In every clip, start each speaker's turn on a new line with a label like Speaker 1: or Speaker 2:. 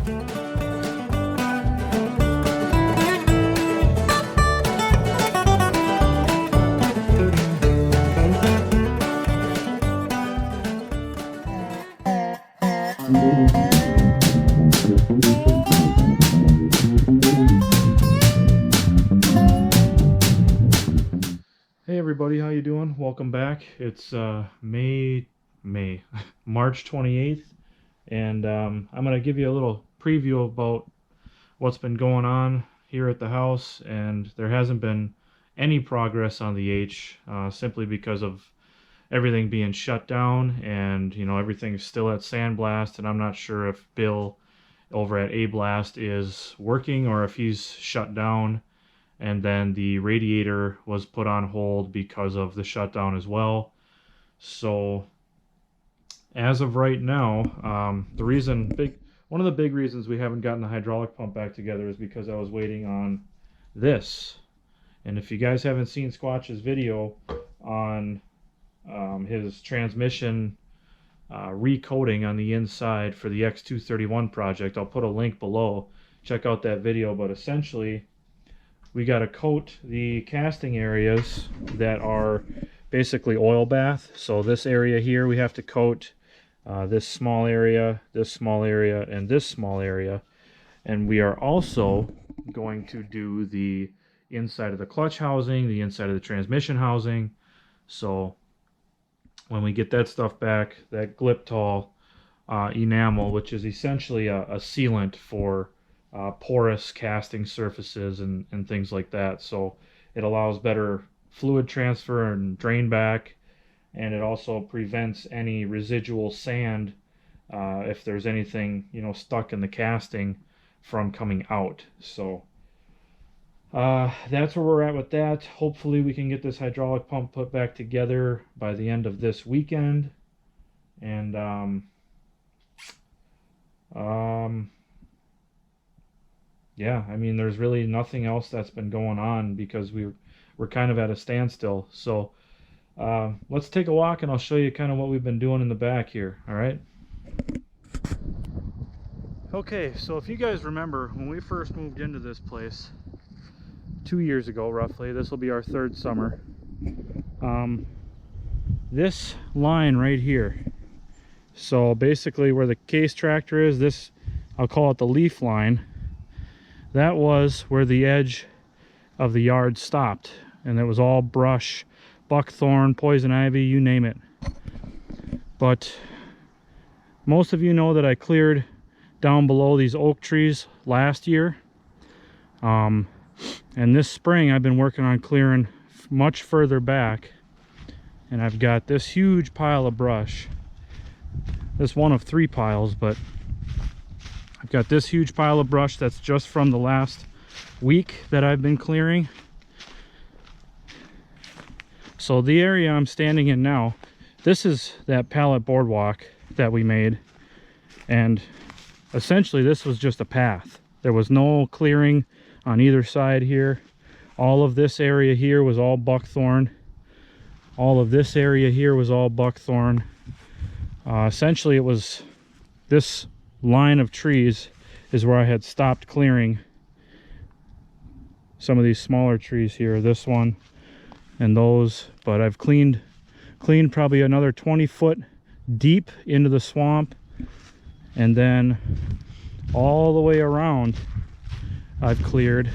Speaker 1: Hey everybody, how you doing? Welcome back. It's March 28th, and I'm going to give you a little preview about what's been going on here at the house. And there hasn't been any progress on the H, simply because of everything being shut down, and everything's still at Sandblast, and I'm not sure if Bill over at A-Blast is working or if he's shut down. And then the radiator was put on hold because of the shutdown as well. So as of right now, one of the big reasons we haven't gotten the hydraulic pump back together is because I was waiting on this. And if you guys haven't seen Squatch's video on his transmission recoating on the inside for the X231 project, I'll put a link below. Check out that video. But essentially, we got to coat the casting areas that are basically oil bath. So this area here, we have to coat this small area, and this small area. And we are also going to do the inside of the clutch housing, the inside of the transmission housing. So when we get that stuff back, that Glyptal enamel, which is essentially a sealant for porous casting surfaces and things like that. So it allows better fluid transfer and drain back, and it also prevents any residual sand, if there's anything stuck in the casting, from coming out. So that's where we're at with that. Hopefully we can get this hydraulic pump put back together by the end of this weekend. And yeah, I mean, there's really nothing else that's been going on because we're kind of at a standstill. So let's take a walk and I'll show you kind of what we've been doing in the back here. All right. Okay, so if you guys remember when we first moved into this place 2 years ago, roughly, this will be our third summer. This line right here. So basically where the case tractor is, this, I'll call it the leaf line. That was where the edge of the yard stopped, and it was all brush, buckthorn, poison ivy, you name it. But most of you know that I cleared down below these oak trees last year, and this spring I've been working on clearing much further back, and I've got this huge pile of brush. This one of 3 piles, but I've got this huge pile of brush that's just from the last week that I've been clearing. So the area I'm standing in now, this is that pallet boardwalk that we made, and essentially this was just a path. There was no clearing on either side here. All of this area here was all buckthorn. All of this area here was all buckthorn. Essentially it was this line of trees is where I had stopped clearing some of these smaller trees here, this one and those, but I've cleaned probably another 20 foot deep into the swamp, and then all the way around I've cleared,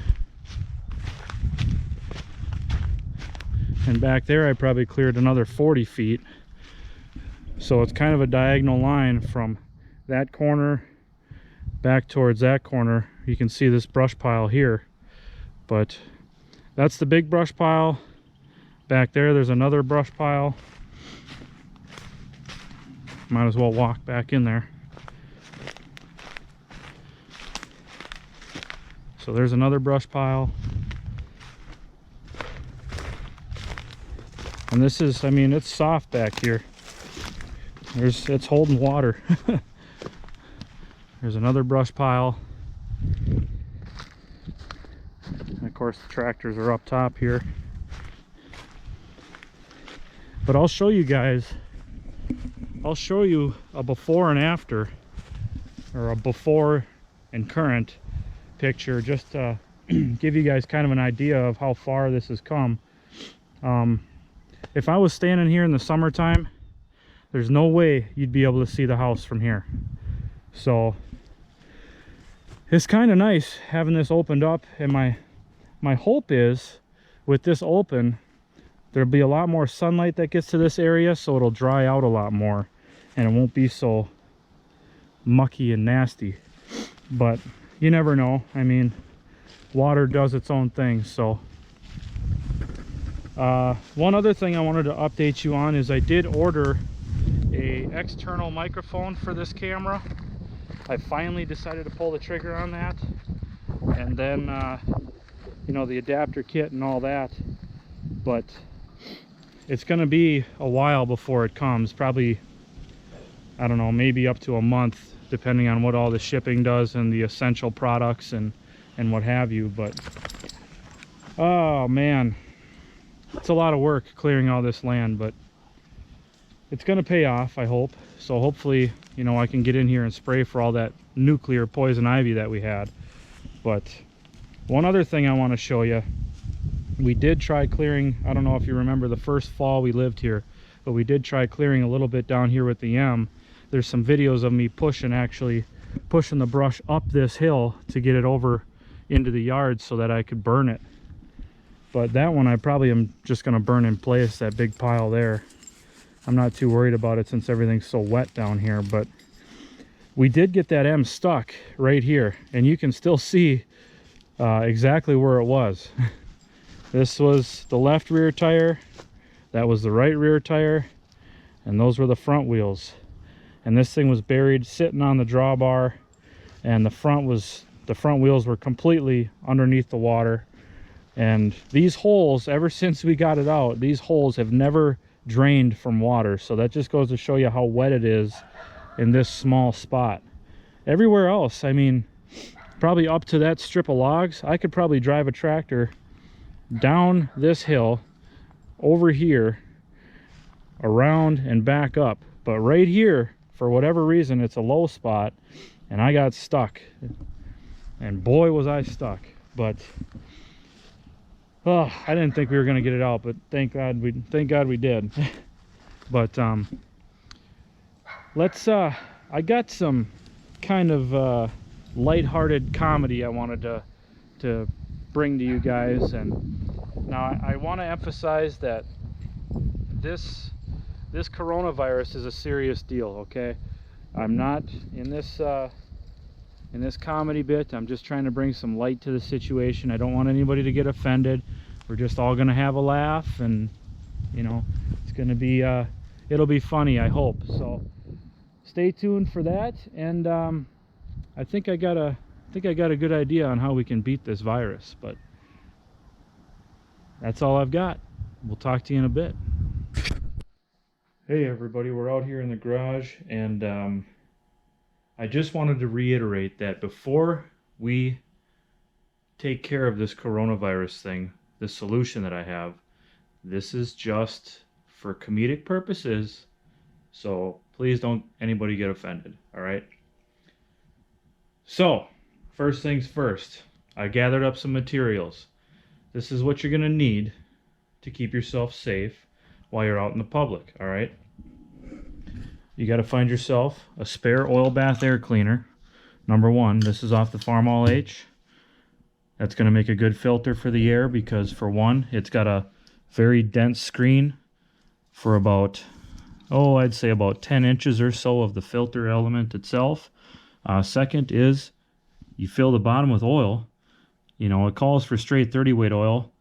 Speaker 1: and back there I probably cleared another 40 feet. So it's kind of a diagonal line from that corner back towards that corner. You can see this brush pile here, but that's the big brush pile. Back there's another brush pile. Might as well walk back in there. So there's another brush pile, and this is, I mean, it's soft back here. It's holding water. There's another brush pile. And of course the tractors are up top here. But I'll show you guys, I'll show you a before and after, or a before and current picture, just to give you guys kind of an idea of how far this has come. If I was standing here in the summertime, there's no way you'd be able to see the house from here. So it's kind of nice having this opened up, and my hope is with this open, there'll be a lot more sunlight that gets to this area, so it'll dry out a lot more and it won't be so mucky and nasty. But you never know. I mean, water does its own thing. So one other thing I wanted to update you on is I did order a external microphone for this camera. I finally decided to pull the trigger on that, and then you know, the adapter kit and all that. But it's going to be a while before it comes, probably, I don't know, maybe up to a month, depending on what all the shipping does and the essential products and what have you. But oh man, it's a lot of work clearing all this land, but it's going to pay off, I hope. So hopefully, you know, I can get in here and spray for all that nuclear poison ivy that we had. But one other thing I want to show you, we did try clearing, I don't know if you remember the first fall we lived here, but we did try clearing a little bit down here with the M. There's some videos of me actually pushing the brush up this hill to get it over into the yard so that I could burn it. But that one I probably am just going to burn in place, that big pile there. I'm not too worried about it since everything's so wet down here. But we did get that M stuck right here, and you can still see exactly where it was. This was the left rear tire, that was the right rear tire, and those were the front wheels. And this thing was buried sitting on the drawbar, and the front wheels were completely underneath the water. And these holes, ever since we got it out, these holes have never drained from water. So that just goes to show you how wet it is in this small spot. Everywhere else, I mean, probably up to that strip of logs, I could probably drive a tractor down this hill, over here, around and back up. But right here, for whatever reason, it's a low spot, and I got stuck. And boy was I stuck. But oh, I didn't think we were going to get it out, but thank God we did. But let's I got some kind of lighthearted comedy I wanted to bring to you guys. And now I want to emphasize that this coronavirus is a serious deal, okay? I'm not in this comedy bit. I'm just trying to bring some light to the situation. I don't want anybody to get offended. We're just all gonna have a laugh, and you know, it's gonna be it'll be funny, I hope. So stay tuned for that. And I think I got a good idea on how we can beat this virus. But that's all I've got. We'll talk to you in a bit. Hey everybody, we're out here in the garage, and I just wanted to reiterate that before we take care of this coronavirus thing, the solution that I have, this is just for comedic purposes, so please don't anybody get offended, all right? So, first things first, I gathered up some materials. This is what you're going to need to keep yourself safe while you're out in the public, all right? You got to find yourself a spare oil bath air cleaner. Number one, this is off the Farm All H. That's going to make a good filter for the air because, for one, it's got a very dense screen for about, I'd say about 10 inches or so of the filter element itself. Second is you fill the bottom with oil. You know, it calls for straight 30 weight oil,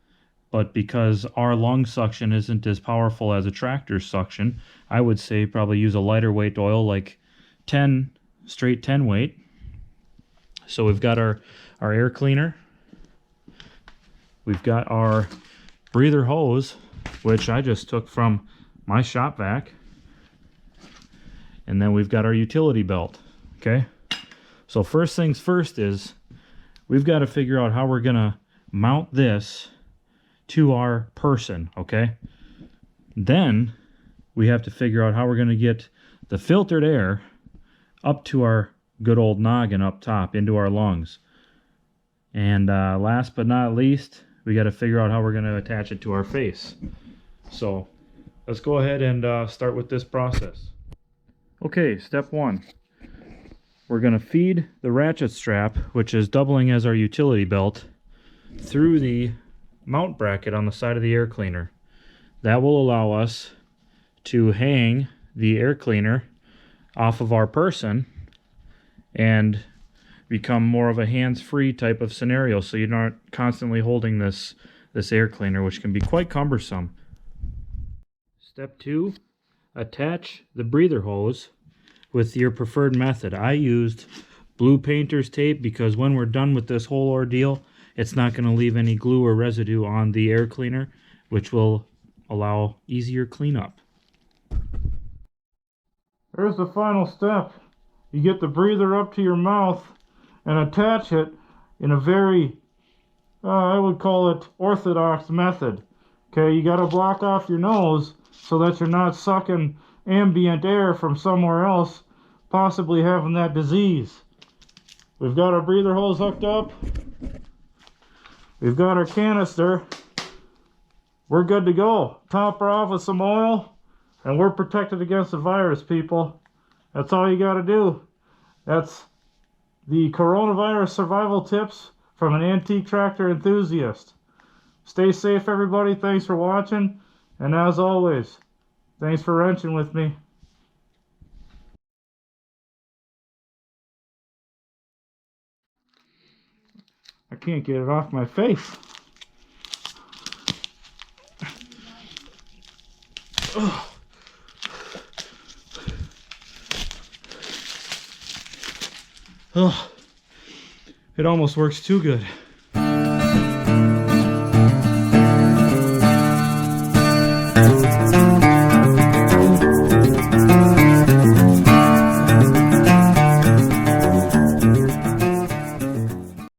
Speaker 1: but because our lung suction isn't as powerful as a tractor's suction, I would say probably use a lighter weight oil, like 10, straight 10 weight. So we've got our air cleaner. We've got our breather hose, which I just took from my shop vac. And then we've got our utility belt, okay? So first things first is we've got to figure out how we're going to mount this to our person, okay? Then we have to figure out how we're going to get the filtered air up to our good old noggin up top into our lungs. And last but not least, we got to figure out how we're going to attach it to our face. So let's go ahead and start with this process. Okay, step one. We're going to feed the ratchet strap, which is doubling as our utility belt, through the mount bracket on the side of the air cleaner. That will allow us to hang the air cleaner off of our person and become more of a hands-free type of scenario, so you're not constantly holding this air cleaner, which can be quite cumbersome. Step 2, attach the breather hose with your preferred method. I used blue painter's tape because when we're done with this whole ordeal, it's not going to leave any glue or residue on the air cleaner, which will allow easier cleanup. There's the final step. You get the breather up to your mouth and attach it in a very, I would call it orthodox method. Okay, you got to block off your nose so that you're not sucking ambient air from somewhere else, possibly having that disease. We've got our breather hose hooked up. We've got our canister. We're good to go. Top her off with some oil, and we're protected against the virus, people. That's all you got to do. That's the coronavirus survival tips from an antique tractor enthusiast. Stay safe, everybody. Thanks for watching. And as always, thanks for wrenching with me. I can't get it off my face. Ugh. Ugh. It almost works too good.